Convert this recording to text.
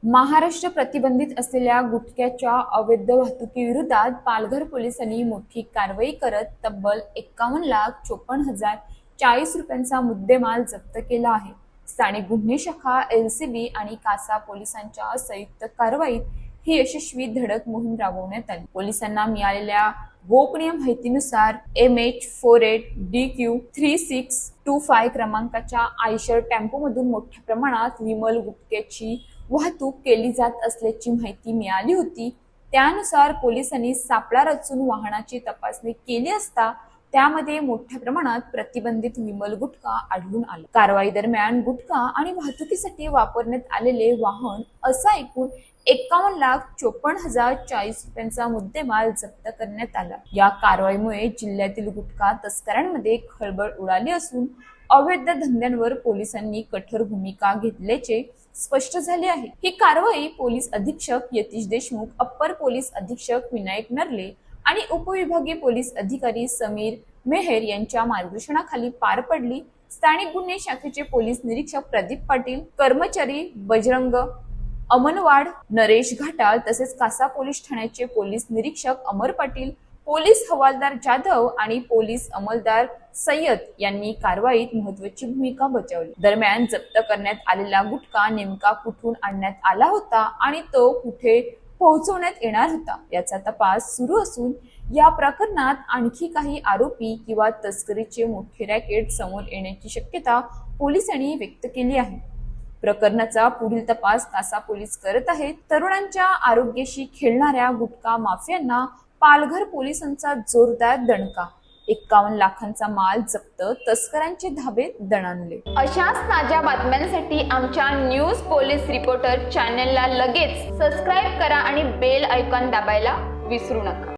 महाराष्ट्र प्रतिबंधित असलेल्या गुटख्याच्या अवैध वाहतुकीविरोधात पालघर पोलिसांनी मोठी कारवाई करत तब्बल 51,54,040 रुपयांचा मुद्देमाल जप्त केला आहे। स्थानिक गुन्हे शाखा, एलसीबी आणि कासा पोलिसांच्या संयुक्त कारवाईत ही यशस्वी धडक मोहीम राबवण्यात आली। पोलिसांना मिळालेल्या गोपनीय माहितीनुसार MH48DQ3625 क्रमांकाच्या आयशर टेम्पोमधून मोठ्या प्रमाणात विमल गुटख्याची वाहतूक केली जात असल्याची माहिती मिळाली होती। त्यानुसार पोलिसांनी सापळा रचून वाहनाची तपासणी केली असता त्यामध्ये मोठ्या प्रमाणात प्रतिबंधित विमल गुटखा आढळून आला। कारवाई दरम्यान गुटखा आणि वाहतुकीसाठी वापरण्यात आलेले वाहन असा एकूण 51,54,040 रुपयांचा मुद्देमाल जप्त करण्यात आला। या कारवाईमुळे जिल्ह्यातील गुटखा तस्करांमध्ये खळबळ उडाली असून अवैध धंद्यांवर पोलिसांनी कठोर भूमिका घेतल्याचे स्पष्ट झाले आहे। ही कारवाई पोलीस अधीक्षक यतीश देशमुख, अप्पर पोलीस अधीक्षक विनायक नरले आणि उपविभागीय पोलीस अधिकारी समीर मेहर यांच्या मार्गदर्शनाखाली पार पडली। स्थानिक गुन्हे शाखेचे पोलीस निरीक्षक प्रदीप पाटील, कर्मचारी बजरंग अमनवाड, नरेश घाटाळ तसेच कासा पोलीस ठाण्याचे पोलीस निरीक्षक अमर पाटील, पोलीस हवालदार जाधव आणि पोलीस अंमलदार सय्यद यांनी कारवाईत महत्त्वाची भूमिका बजावली। दरम्यान जप्त करण्यात आलेला गुटखा नेमका कुठून आणण्यात आला होता आणि तो कुठे पोहोचवण्यात येणार होता याचा तपास सुरू असून या प्रकरणात आणखी काही आरोपी किंवा तस्करीचे मोठे रॅकेट समोर येण्याची शक्यता पोलिसांनी व्यक्त केली आहे। प्रकरणाचा पुढील तपास कासा पोलीस करत आहेत। तरुणांच्या आरोग्याशी खेळणाऱ्या गुटखा माफियांना पालघर पोलिसांचा जोरदार दणका, 51 लाखांचा माल जप्त, तस्करांचे धाबे दणाणले। अशाच ताज्या बातम्यांसाठी आमच्या न्यूज पोलीस रिपोर्टर चॅनलला लगेच सबस्क्राईब करा आणि बेल आयकॉन दाबायला विसरू नका।